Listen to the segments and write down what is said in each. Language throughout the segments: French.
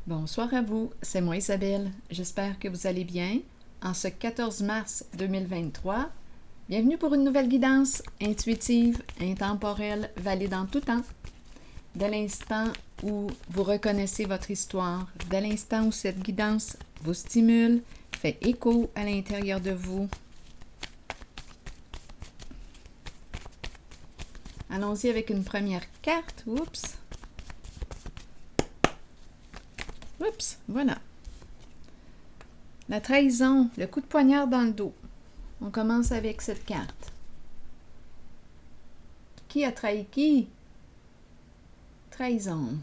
Bonsoir à vous, c'est moi Isabelle. J'espère que vous allez bien. En ce 14 mars 2023, bienvenue pour une nouvelle guidance intuitive, intemporelle, valide en tout temps. Dès l'instant où vous reconnaissez votre histoire, dès l'instant où cette guidance vous stimule, fait écho à l'intérieur de vous, allons-y avec une première carte. Oups, voilà. La trahison, le coup de poignard dans le dos. On commence avec cette carte. Qui a trahi qui? Trahison.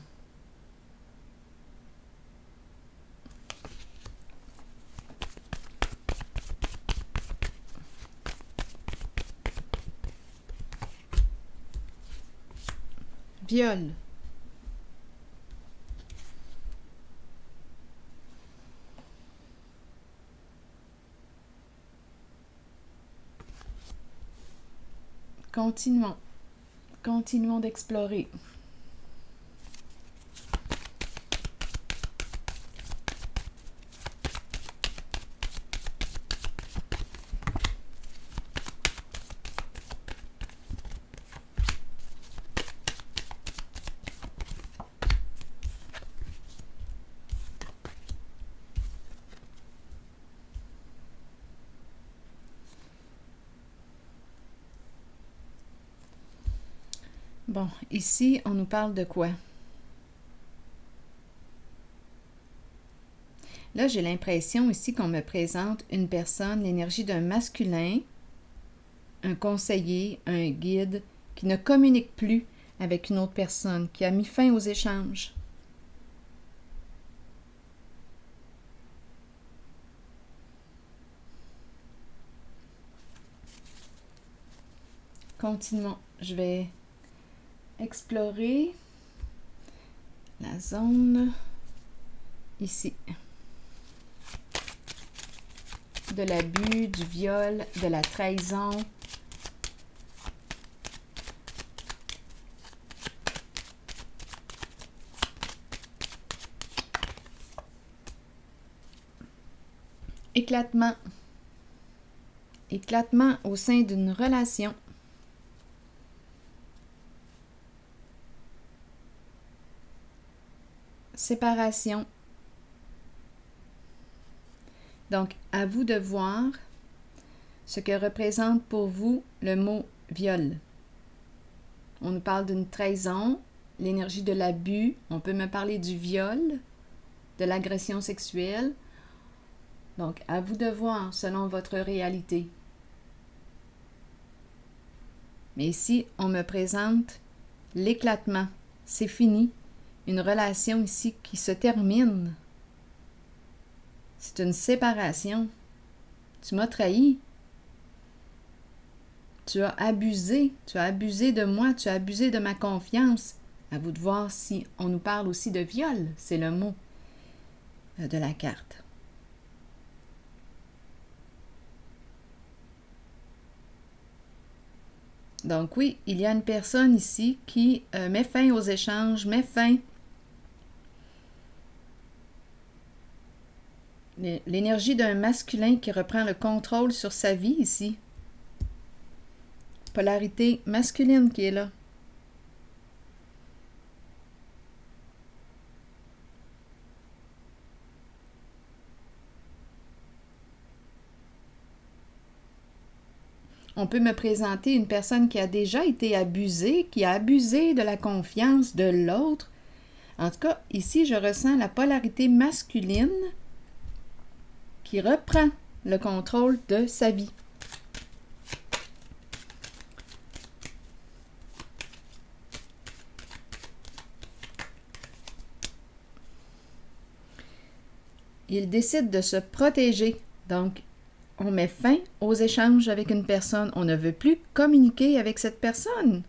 Viol. Continuons. Continuons d'explorer. Bon, ici, on nous parle de quoi? Là, j'ai l'impression ici qu'on me présente une personne, l'énergie d'un masculin, un conseiller, un guide, qui ne communique plus avec une autre personne, qui a mis fin aux échanges. Continuons. Je vais explorer la zone ici. De l'abus, du viol, de la trahison. Éclatement. Éclatement au sein d'une relation. Séparation. Donc, à vous de voir ce que représente pour vous le mot viol. On nous parle d'une trahison, l'énergie de l'abus, on peut me parler du viol, de l'agression sexuelle. Donc, à vous de voir selon votre réalité. Mais ici, on me présente l'éclatement. C'est fini. Une relation ici qui se termine. C'est une séparation. Tu m'as trahi. Tu as abusé de moi, tu as abusé de ma confiance. À vous de voir si on nous parle aussi de viol. C'est le mot de la carte. Donc oui, il y a une personne ici qui met fin aux échanges, met fin. L'énergie d'un masculin qui reprend le contrôle sur sa vie ici. Polarité masculine qui est là. On peut me présenter une personne qui a déjà été abusée, qui a abusé de la confiance de l'autre. En tout cas, ici, je ressens la polarité masculine qui reprend le contrôle de sa vie. Il décide de se protéger. Donc, on met fin aux échanges avec une personne. On ne veut plus communiquer avec cette personne.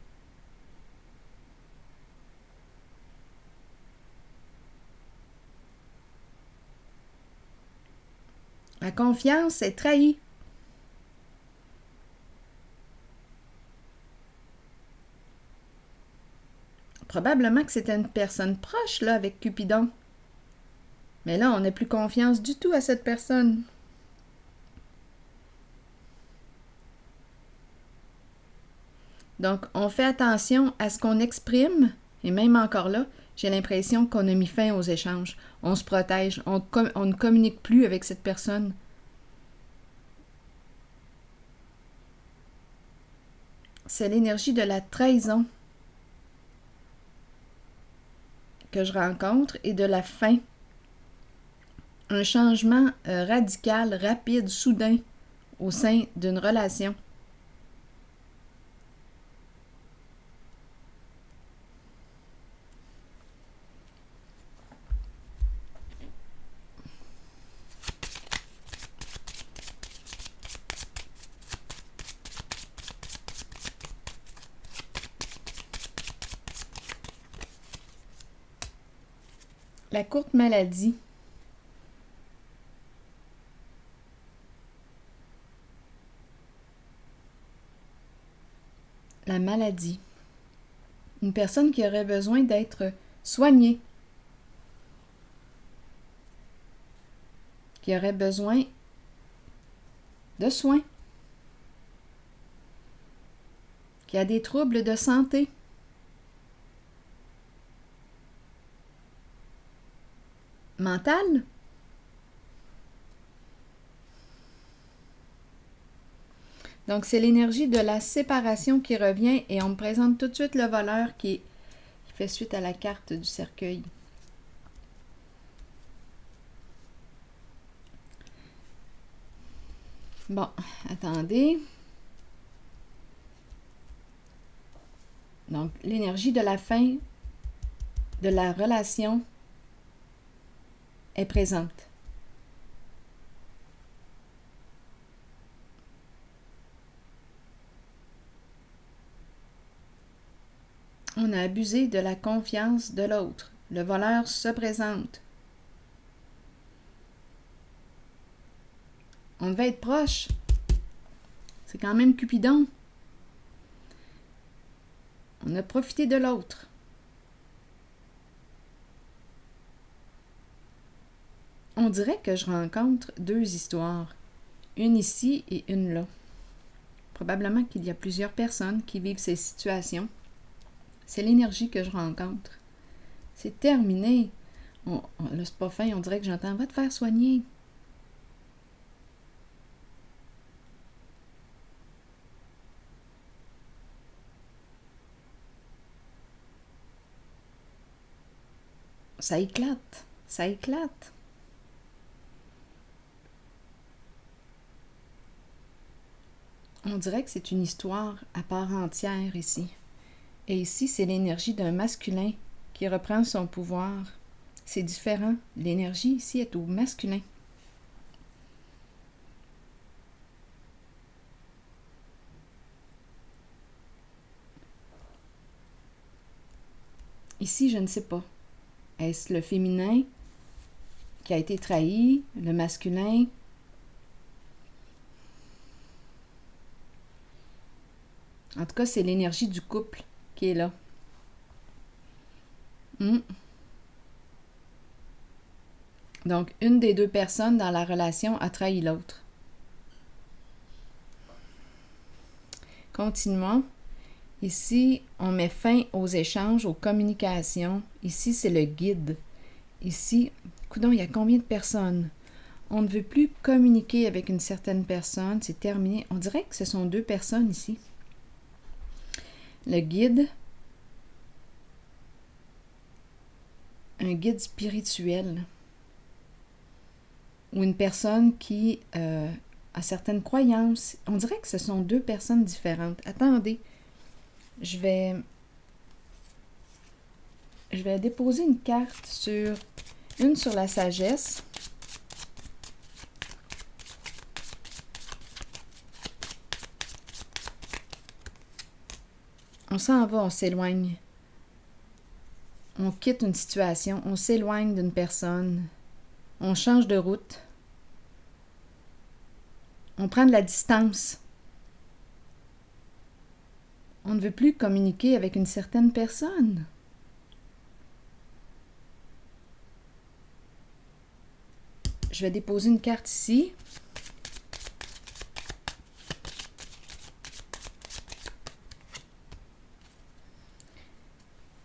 La confiance est trahie. Probablement que c'était une personne proche, là, avec Cupidon. Mais là, on n'a plus confiance du tout à cette personne. Donc, on fait attention à ce qu'on exprime, et même encore là, j'ai l'impression qu'on a mis fin aux échanges. On se protège, on ne communique plus avec cette personne. C'est l'énergie de la trahison que je rencontre et de la fin. Un changement radical, rapide, soudain au sein d'une relation. La courte maladie. La maladie. Une personne qui aurait besoin d'être soignée, qui aurait besoin de soins, qui a des troubles de santé. Mentale. Donc, c'est l'énergie de la séparation qui revient et on me présente tout de suite le voleur qui fait suite à la carte du cercueil. Bon, attendez. Donc, l'énergie de la fin de la relation est présente. On a abusé de la confiance de l'autre. Le voleur se présente. On devait être proche. C'est quand même Cupidon. On a profité de l'autre. On dirait que je rencontre deux histoires. Une ici et une là. Probablement qu'il y a plusieurs personnes qui vivent ces situations. C'est l'énergie que je rencontre. C'est terminé. Là, c'est pas fin, on dirait que j'entends « Va te faire soigner ». Ça éclate. Ça éclate. On dirait que c'est une histoire à part entière ici. Et ici, c'est l'énergie d'un masculin qui reprend son pouvoir. C'est différent. L'énergie ici est au masculin. Ici, je ne sais pas. Est-ce le féminin qui a été trahi, le masculin? En tout cas, c'est l'énergie du couple qui est là. Donc, une des deux personnes dans la relation a trahi l'autre. Continuons. Ici, on met fin aux échanges, aux communications. Ici, c'est le guide. Ici, coudonc, il y a combien de personnes? On ne veut plus communiquer avec une certaine personne. C'est terminé. On dirait que ce sont deux personnes ici. Le guide. Un guide spirituel. Ou une personne qui a certaines croyances. On dirait que ce sont deux personnes différentes. Attendez. Je vais déposer une carte sur la sagesse. On s'en va, on s'éloigne. On quitte une situation, on s'éloigne d'une personne. On change de route. On prend de la distance. On ne veut plus communiquer avec une certaine personne. Je vais déposer une carte ici.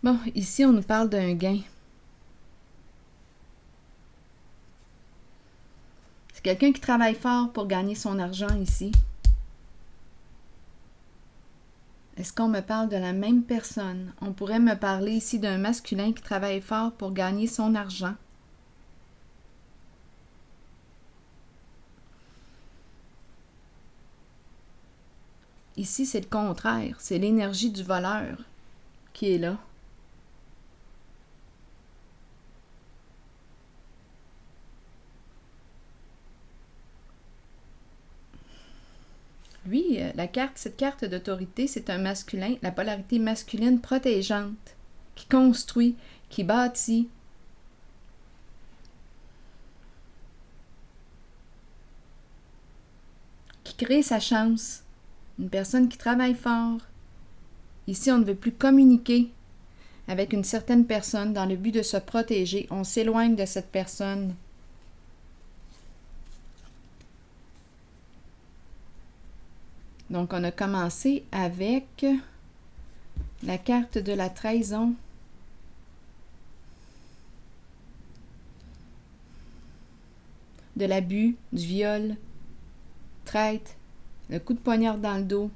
Bon, ici, on nous parle d'un gain. C'est quelqu'un qui travaille fort pour gagner son argent ici. Est-ce qu'on me parle de la même personne? On pourrait me parler ici d'un masculin qui travaille fort pour gagner son argent. Ici, c'est le contraire. C'est l'énergie du voleur qui est là. Lui, cette carte d'autorité, c'est un masculin, la polarité masculine protégeante, qui construit, qui bâtit. Qui crée sa chance. Une personne qui travaille fort. Ici, on ne veut plus communiquer avec une certaine personne dans le but de se protéger. On s'éloigne de cette personne. Donc, on a commencé avec la carte de la trahison. De l'abus, du viol, traite, le coup de poignard dans le dos.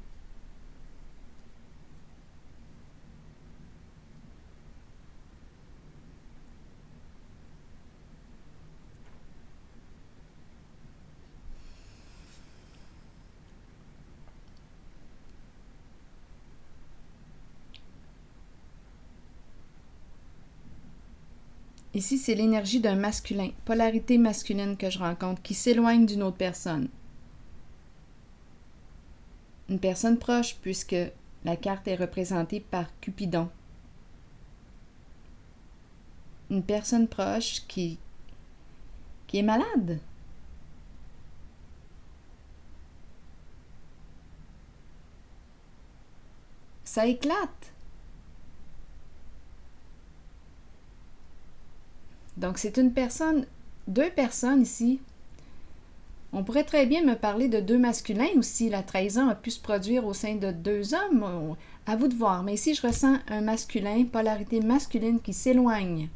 Ici, c'est l'énergie d'un masculin, polarité masculine que je rencontre, qui s'éloigne d'une autre personne. Une personne proche, puisque la carte est représentée par Cupidon. Une personne proche qui est malade. Ça éclate. Donc, c'est une personne, deux personnes ici. On pourrait très bien me parler de deux masculins aussi. La trahison a pu se produire au sein de deux hommes. À vous de voir. Mais ici, je ressens un masculin, polarité masculine qui s'éloigne,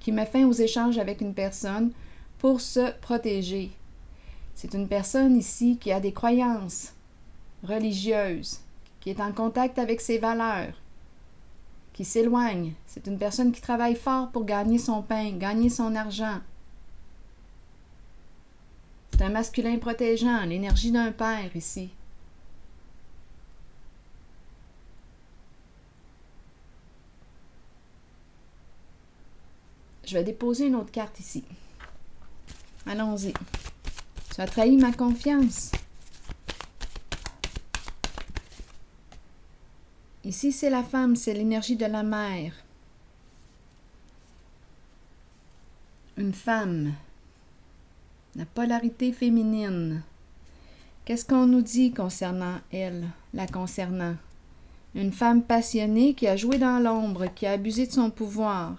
qui met fin aux échanges avec une personne pour se protéger. C'est une personne ici qui a des croyances religieuses, qui est en contact avec ses valeurs, qui s'éloigne. C'est une personne qui travaille fort pour gagner son pain, gagner son argent. C'est un masculin protégeant, l'énergie d'un père ici. Je vais déposer une autre carte ici. Allons-y. Tu as trahi ma confiance. Ici, c'est la femme, c'est l'énergie de la mère. Une femme. La polarité féminine. Qu'est-ce qu'on nous dit concernant elle, la concernant? Une femme passionnée qui a joué dans l'ombre, qui a abusé de son pouvoir,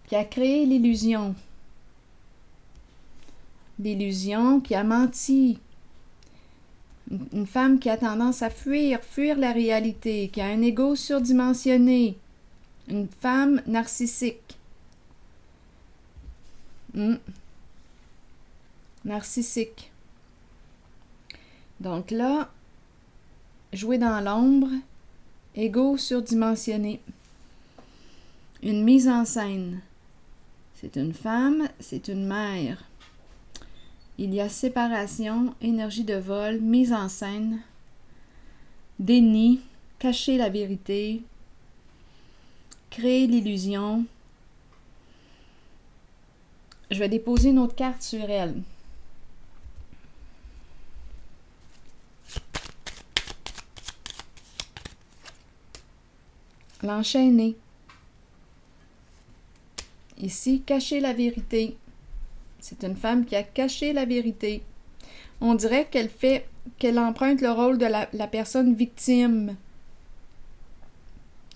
qui a créé l'illusion. L'illusion, qui a menti. Une femme qui a tendance à fuir la réalité, qui a un ego surdimensionné. Une femme narcissique. Narcissique. Donc là, jouer dans l'ombre, ego surdimensionné. Une mise en scène. C'est une femme, c'est une mère. Il y a séparation, énergie de vol, mise en scène, déni, cacher la vérité, créer l'illusion. Je vais déposer une autre carte sur elle. L'enchaîner. Ici, cacher la vérité. C'est une femme qui a caché la vérité. On dirait qu'elle emprunte le rôle de la personne victime.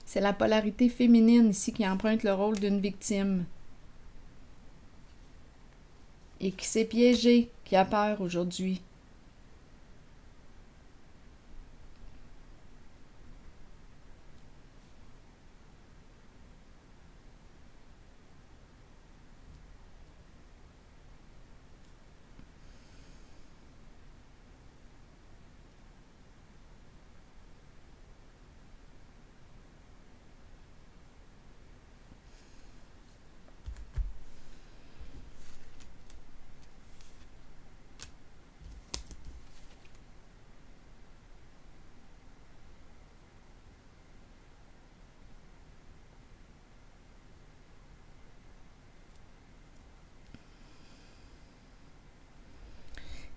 C'est la polarité féminine ici qui emprunte le rôle d'une victime. et qui s'est piégé, qui a peur aujourd'hui.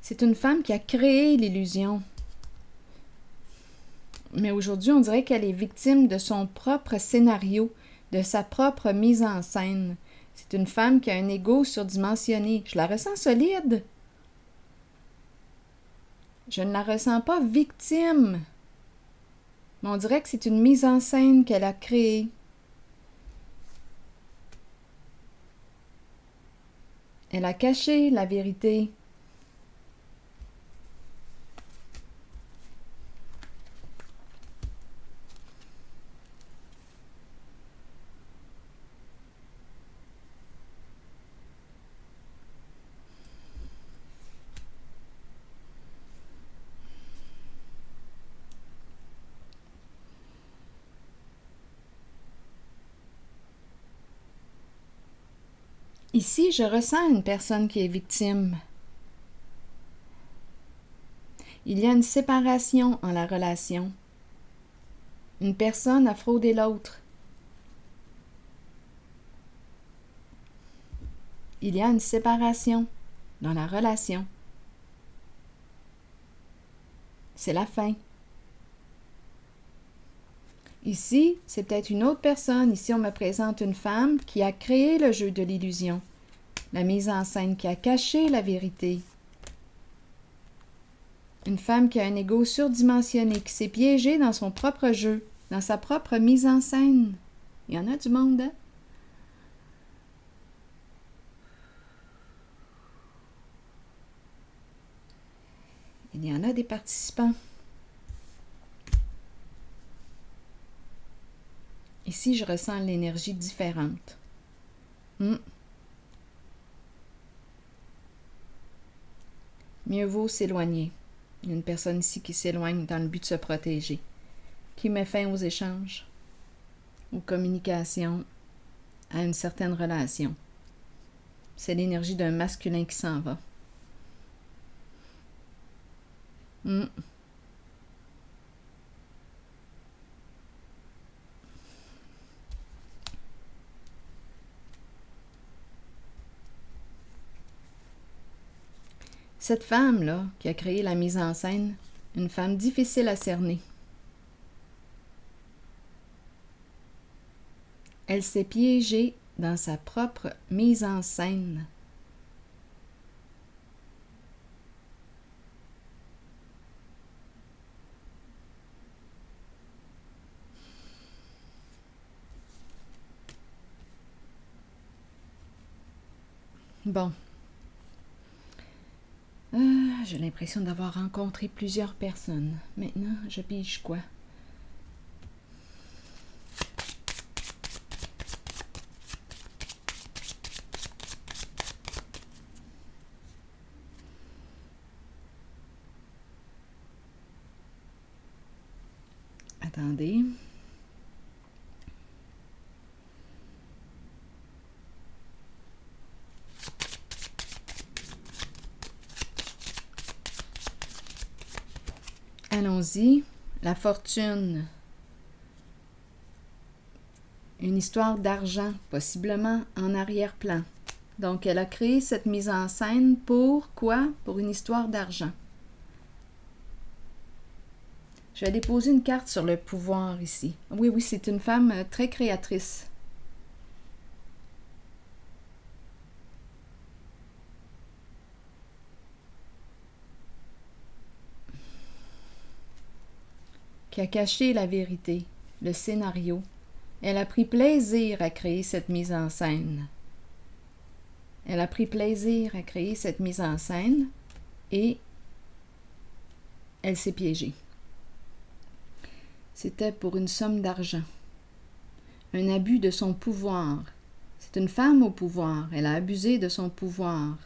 C'est une femme qui a créé l'illusion. Mais aujourd'hui, on dirait qu'elle est victime de son propre scénario, de sa propre mise en scène. C'est une femme qui a un ego surdimensionné. Je la ressens solide. Je ne la ressens pas victime. Mais on dirait que c'est une mise en scène qu'elle a créée. Elle a caché la vérité. Ici, je ressens une personne qui est victime. Il y a une séparation en la relation. Une personne a fraudé l'autre. Il y a une séparation dans la relation. C'est la fin. Ici, c'est peut-être une autre personne. Ici, on me présente une femme qui a créé le jeu de l'illusion. La mise en scène qui a caché la vérité. Une femme qui a un ego surdimensionné, qui s'est piégée dans son propre jeu, dans sa propre mise en scène. Il y en a du monde, hein? Il y en a des participants. Ici, je ressens l'énergie différente. Mieux vaut s'éloigner. Il y a une personne ici qui s'éloigne dans le but de se protéger, qui met fin aux échanges, aux communications, à une certaine relation. C'est l'énergie d'un masculin qui s'en va. Cette femme-là, qui a créé la mise en scène, une femme difficile à cerner. Elle s'est piégée dans sa propre mise en scène. Bon. J'ai l'impression d'avoir rencontré plusieurs personnes. Maintenant, je pige quoi? Attendez. Allons-y. La fortune. Une histoire d'argent, possiblement en arrière-plan. Donc, elle a créé cette mise en scène pour quoi? Pour une histoire d'argent. Je vais déposer une carte sur le pouvoir ici. Oui, c'est une femme très créatrice. Qui a caché la vérité, le scénario. Elle a pris plaisir à créer cette mise en scène. Elle a pris plaisir à créer cette mise en scène et elle s'est piégée. C'était pour une somme d'argent. Un abus de son pouvoir. C'est une femme au pouvoir. Elle a abusé de son pouvoir.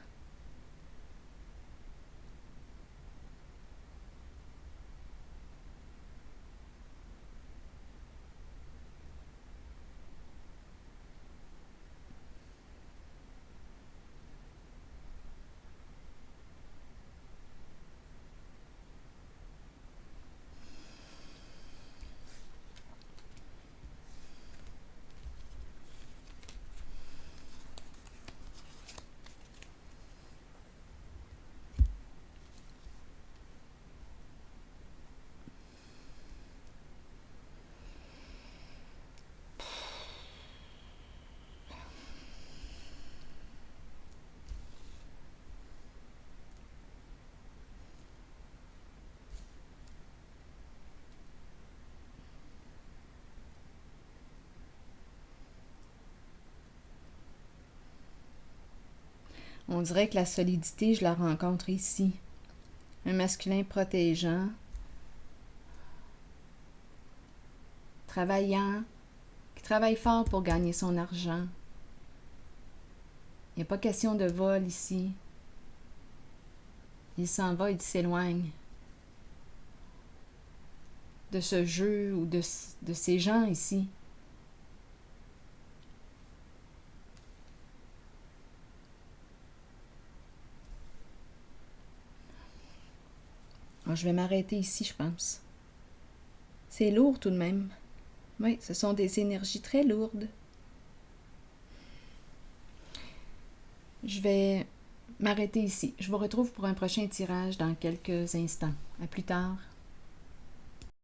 On dirait que la solidité, je la rencontre ici. Un masculin protégeant, travaillant, qui travaille fort pour gagner son argent. Il n'y a pas question de vol ici. Il s'en va, il s'éloigne de ce jeu ou de ces gens ici. Alors, je vais m'arrêter ici, je pense. C'est lourd tout de même. Oui, ce sont des énergies très lourdes. Je vais m'arrêter ici. Je vous retrouve pour un prochain tirage dans quelques instants. À plus tard.